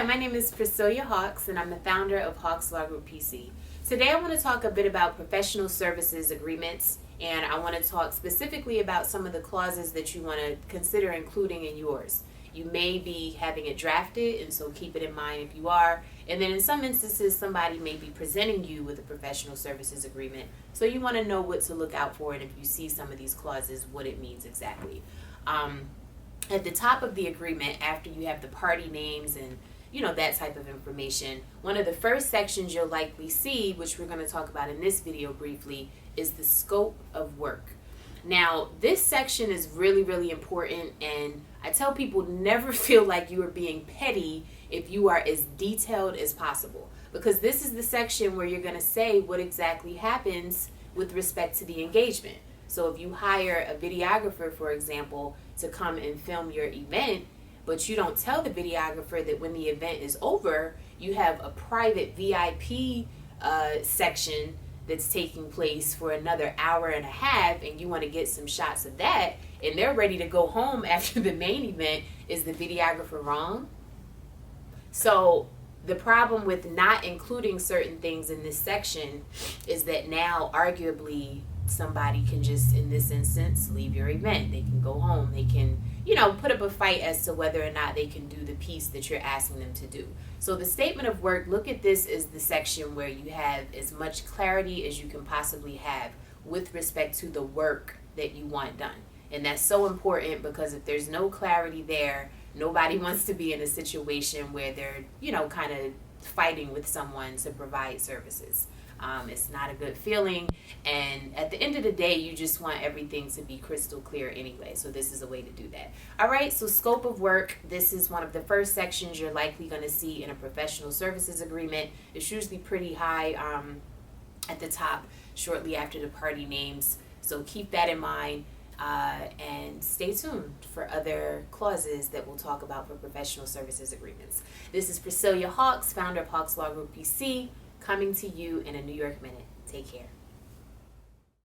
my name is Priscilla Hawks, and I'm the founder of Hawks Law Group PC. Today I want to talk a bit about professional services agreements, and I want to talk specifically about some of the clauses that you want to consider including in yours. You may be having it drafted, and so keep it in mind if you are. And then in some instances, somebody may be presenting you with a professional services agreement, so you want to know what to look out for, and if you see some of these clauses, what it means exactly. At the top of the agreement, after you have the party names and that type of information, one of the first sections you'll likely see, which we're going to talk about in this video briefly, is the scope of work. Now, this section is really, really important, and I tell people never feel like you are being petty if you are as detailed as possible, because this is the section where you're going to say what exactly happens with respect to the engagement. So if you hire a videographer, for example, to come and film your event, but you don't tell the videographer that when the event is over, you have a private VIP section that's taking place for another hour and a half, and you want to get some shots of that, and they're ready to go home after the main event, is the videographer wrong? So the problem with not including certain things in this section is that now arguably somebody can just, in this instance, leave your event. They can go home. They can, put up a fight as to whether or not they can do the piece that you're asking them to do. So the statement of work, look at this as the section where you have as much clarity as you can possibly have with respect to the work that you want done. And that's so important, because if there's no clarity there, nobody wants to be in a situation where they're, kind of fighting with someone to provide services. It's not a good feeling, and at the end of the day, you just want everything to be crystal clear anyway, so this is a way to do that. Alright, so scope of work, this is one of the first sections you're likely going to see in a professional services agreement. It's usually pretty high at the top, shortly after the party names, so keep that in mind, and stay tuned for other clauses that we'll talk about for professional services agreements. This is Priscilla Hawks, founder of Hawks Law Group PC, coming to you in a New York Minute. Take care.